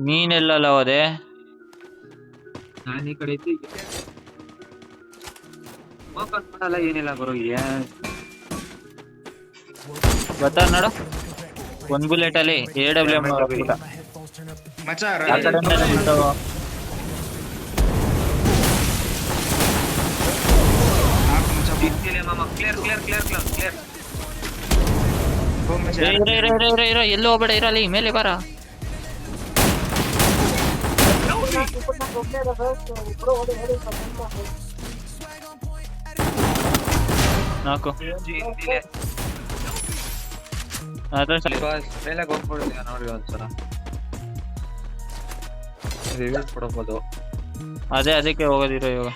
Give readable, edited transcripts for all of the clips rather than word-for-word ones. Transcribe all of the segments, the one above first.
ನೀನೆಲ್ಲ ಹೋದೆ? ನಾನು ಈ ಕಡೆ ಇದ್ದೆ. ಓಪನ್ ಮಾಡಲ್ಲ ಏನಿಲ್ಲ ಗುರು. ಗೊತ್ತಾ ನೋಡು, ಒಂದ್ ಬುಲೆಟ್ ಅಲ್ಲಿ AWM ಹಾಕ್ಬಿಟ್ಟ. ಮಚ್ಚ ಆ ಕಡೆಯಿಂದನೇ ಬಿಟ್ಟವು. ಎಲ್ಲೋ ಹೋಗ್ಬೇಡ, ಇರಲಿ ಮೇಲೆ ಬರ. ನಾಲ್ಕು ಮೇಲೆ ಹೋಗ್ಬಿಡ್ತೀಯ ನೋಡಿ ಒಂದ್ಸಲ ರಿವ್ಯೂ ಕೊಡಬಹುದು. ಅದಕ್ಕೆ ಹೋಗೋದಿರೋ ಇವಾಗ.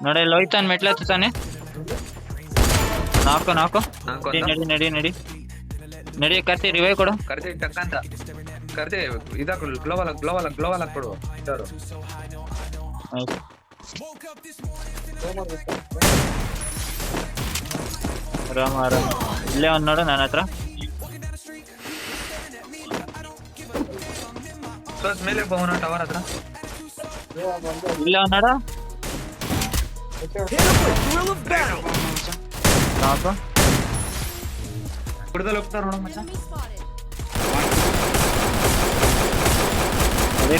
ನೋಡಿ ಇಲ್ಲಿ ಹೋಯ್ತಾನೆ, ಮೆಟ್ಲ ಹತ್ತಾನೆ. ನಾಲ್ಕು ನಡಿ ಕರ್ತಿ ರಿವೈ ಕೊಡು. ಕರ್ತಿ ಟಕ್ಕಂತ ಕರ್ತಿ ಇದಾಕು. ಗ್ಲೋವಲ್ ಹಾಕ್ಬಿಡು. ಆರಾಮ ಇಲ್ಲೇ ಒಂದ್ ನೋಡು ನನ್ನ ಹತ್ರ. ಮೇಲೆ ಪವನ ಟವರ್ ಹತ್ರ ಇಲ್ಲೇ ಒಂದ್ ನೋಡು. ಸಾಕು ಕುಡ್ದಲ್ಲಿ ಹೋಗ್ತಾರ ನೋಡ ಮಚ್ಚ. ನೋಡಿ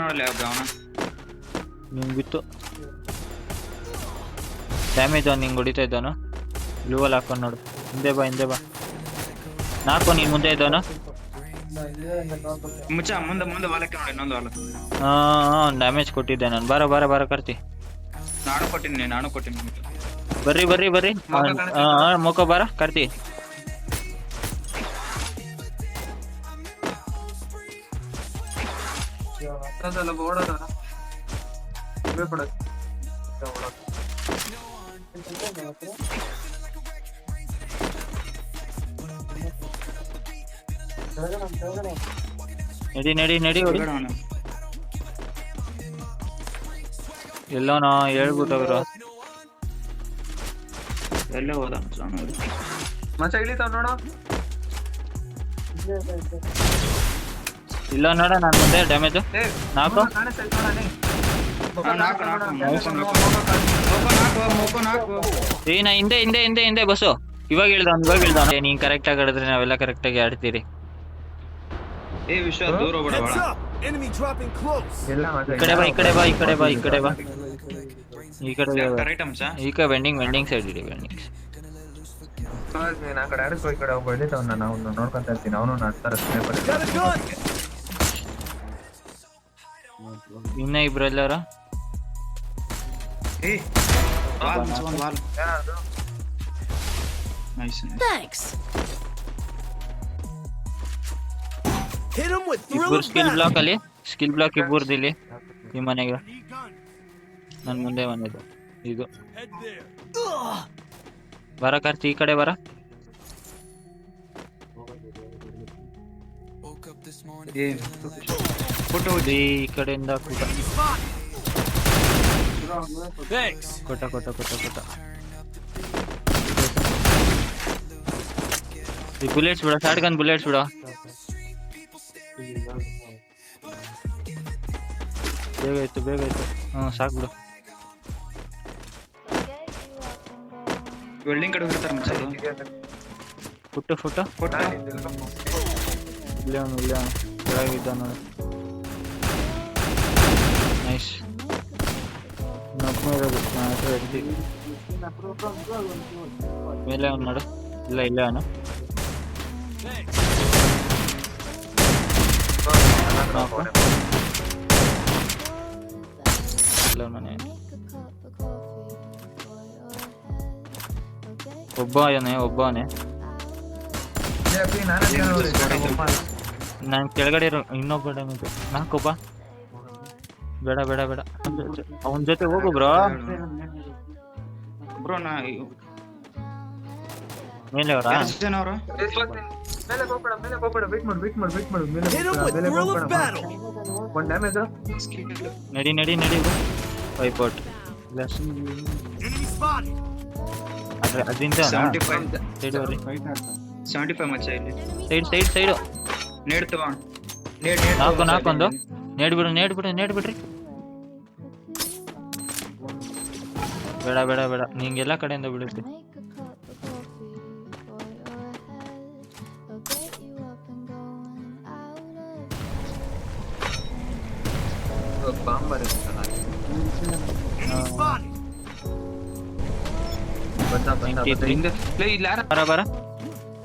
ನೋಡಲ್ಲ ಅವನ ನಿಂಗೆ ಬಿತ್ತು ಡ್ಯಾಮೇಜ್. ಅವ್ನು ನಿಂಗೆ ಹೊಡಿತಾ ಇದ್ದಾನು. ಬ್ಲೂವಲ್ಲಿ ಹಾಕೊಂಡು ನೋಡು. ಹಿಂದೆ ಬಾ. ನಾಲ್ಕು ನೀನ್ ಮುಂದೆ ಇದ್ದಾನು. ಮುಚ್ಚ ಮುಂದೆ ವಾಲಕ್ಕೆ ನೋಡಿ, ಇನ್ನೊಂದು ವಾಲ. ಡ್ಯಾಮೇಜ್ ಕೊಟ್ಟಿದ್ದೆ ನಾನು. ಬರ ಕರ್ತಿ. ನಾನು ಕೊಟ್ಟಿನಿ. ಬರ್ರಿ. ಮುಖ ಬರ ಕರ್ತಿ. ನಡಿ ಹೊಡಿ. ಎಲ್ಲೋನೋ ಹೇಳ್ಬಿಟ್ಟವ್ರು. ಎಲ್ಲ ಹೋದ ಮಚ್ಚ ಇಳಿತಾವ್ ನೋಡು. ಇಲ್ಲ ನೋಡ ನಾನು ಮುಂದೆ ಡ್ಯಾಮೇಜ್. ನಾಲ್ಕು ನಾ ಹಿಂದೆ ಬಸ್ಸು. ಇವಾಗ ಇಳ್ದ. ನೀನ್ ಕರೆಕ್ಟ್ ಆಗಿ ಆಡಿದ್ರೆ ನಾವೆಲ್ಲ ಕರೆಕ್ಟ್ ಆಗಿ ಆಡ್ತೀರಿ. ವಿಶ್ವ ದೂರ ಹೋಗ್ಬೇಡ. ಈ ಕಡೆ ಬಾ. ಈ ಕಡೆ ವೆಂಡಿಂಗ್ ಸೈಡ್ ಇಡಿ. ಆ ಕಡೆ ಆಡಿಸ್ಕೊ, ಈ ಕಡೆ ಒಬ್ಬ ಇಳಿತಾವ್. ನಾನು ನೋಡ್ಕೊಂತ ಇರ್ತೀನಿ. ಅವನು ನಾಡ್ತಾರೆ. ಇನ್ನ ಇಬ್ರು ಎಲ್ಲಾರ ಇಬ್ಬರು ಸ್ಕಿಲ್ ಬ್ಲಾಕ್ ಇಬ್ಬರದಿಲ್ಲಿ ಈ ಮನೆಗೆ. ನನ್ ಮುಂದೆ ಮನೆದು ಇದು. ಬರ ಕಾರ್ತಿ, ಈ ಕಡೆ ಬರ. ಈ ಕಡೆಯಿಂದ ಕೊಟ್ಟ. ಈ ಬುಲೆಟ್ಸ್ ಬಿಡ, ಶಾರ್ಟ್ ಗನ್ ಬುಲೆಟ್ಸ್ ಬಿಡ. ಬೇಗ ಆಯ್ತು. ಸಾಕು ಬಿಡು. ವೆಲ್ಡಿಂಗ್ ಕಡೆ ಹೋಗ್ತಾರೆ ಮಚ್ಚ. ಫುಟ್ಟು ಇಲ್ಲೇ ಕೆಳಗಿದ್ದ ನೋಡಿ. ನೈಸ್. ಮೇಲೆ ಅವ್ನು ನೋಡು. ಇಲ್ಲ ಅವನು. ಒಬ್ಬನೇ ನಾನು ಕೆಳಗಡೆ ಇರೋ ಇನ್ನೊಬ್ಬ ಡ್ಯಾಮೇಜ್. ನಾಲ್ಕೊಬ್ಬ. ಬೇಡ ಅವನ ಜೊತೆ ಹೋಗು ಬ್ರೋ. ಮೇಲೆ ಅವರ ನಡಿ ವೈಪೌಟ್. ಅದಿಂತ 75 ಸೈಡ್ ಬರ್ರಿ 75 ಮಚ್ಚ ಇಲ್ಲಿ ಸೈಡು ನೇಡ್ ತಗೋ ನೇಡ್ ನಾಲ್ಕೊಂದು ನೇಡ್ ಬಿಡ್ರಿ ಬೇಡ ನಿಂಗೆಲ್ಲ ಕಡೆಯಿಂದ ಬಿಡುತ್ತೆ ಬಾಂಬ್ ಬರುತ್ತೆ ಹಿಂದೆ ಇಲ್ಲ ಬರ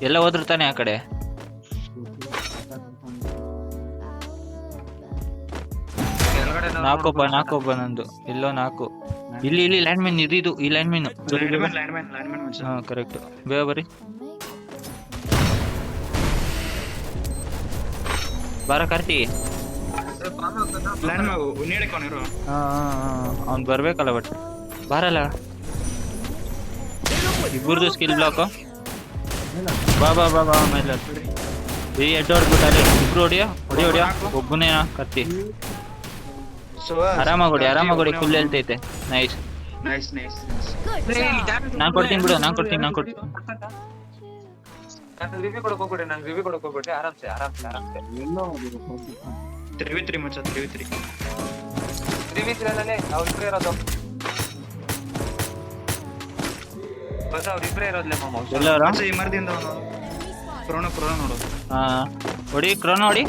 ಎಲ್ಲ ಹೋದ್ರು ತಾನೆ ಆ ಕಡೆ ಕೆಳಗಡೆ ನಾಲ್ಕೊಬ್ಬ ನಂದು ಎಲ್ಲೋ 4 ಇಲ್ಲಿ ಲ್ಯಾಂಡ್ ಮೈನ್ ಇದು ಈ ಲ್ಯಾಂಡ್ ಮೈನ್ ಲ್ಯಾಂಡ್ಮನ್ ಮಚ್ಚ ಹಾ ಕರೆಕ್ಟ್ ಬೇಗ ಬರ್ರಿ ಬಾರ ಕಾರ್ತಿ ಲ್ಯಾಂಡ್ ನೀಡಕ್ಕೆ ಅವ್ನ್ ಬರ್ಬೇಕಲ್ಲ ಬಟ್ ಬಾರಲ್ಲ ಇಬ್ಬರದು ಸ್ಕಿಲ್ ಬ್ಲಾಕ್ ಬಾ ಮೇಲೆ ಈ ಎಡ್ಡೋಡ್ಬಿಟ್ಟ ಅಲ್ಲಿ ಇಬ್ರು ಹೊಡಿಯೋ ಒಬ್ಬನೇ ಕತ್ತಿ ಆರಾಮಾಗಿ ಹೊಡಿ ಫುಲ್ ಹೇಳ್ತೈತೆ ನೈಸ್ ನೈಸ್ ನಾನ್ ಕೊಡ್ತೀನಿ ಬಿಡು ನಾನ್ ಕೊಡ್ತೀನಿ ರಿವ್ಯೂ ಕೊಡಕ್ ಹೋಗ್ಬಿಟ್ಟೆ ಆರಾಮ್ಸೆ 3v3 ಮಚ್ಚ 3v3 ರಿವ್ಯೂ ಅವ್ರಿಬ್ರೇ ಇರೋದು ಬಸ್ ಅವ್ರಿಬ್ರೇ ಇರೋದ್ಲೆ ಮಾಮ ಎಲ್ಲರ ಮಚ್ಚ ಈ ಮರದಿಂದ ಅವನು ಕ್ರೋನ ನೋಡು ಹೊಡಿ ಕ್ರೋನ ಹೊಡಿ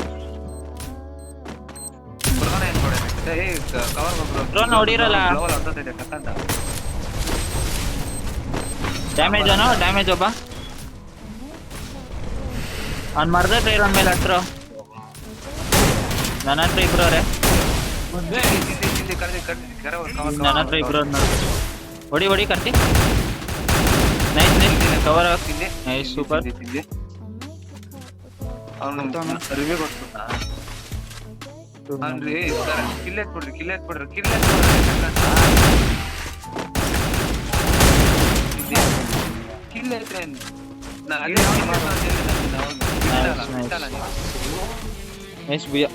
ಕೊರೋನಾ ಏನ್ ಕೊಡೆ ಏ ಕವರ್ ಮಾಡ್ಬಿಡು ಕ್ರೋನ ಹೊಡಿರಲ್ಲ ಗ್ಲೋವಲ್ ಹೊತ್ತೈತೆ ಕಕ್ಕಂತ ಡ್ಯಾಮೇಜ್ ಒಬ್ಬ ಅವ್ನ್ ಮರ್ದ ಟ್ರೈರ್ ಮೇಲೆ ಹತ್ರ ನನ್ನ ಹತ್ರ ಇಬ್ರವ್ರೆ ನನ್ನ ಹತ್ರ ಇಬ್ರು ಹೊಡಿ ಕರ್ತಿ ನೈಸ್ ಕವರ್ ಆಗ್ತಿದ್ದೆ ನೈಸ್ ಸೂಪರ್ ರಿವ್ಯೂ ಕೊಟ್ಬಿಟ್ಟ ಅಂದ್ರೆ ಕಿಲ್ ಎತ್ಬಿಡ್ರಿ ಕಿಲ್ ಎತ್ರೆ ನೈಸ್ ಬುಯ್ಯ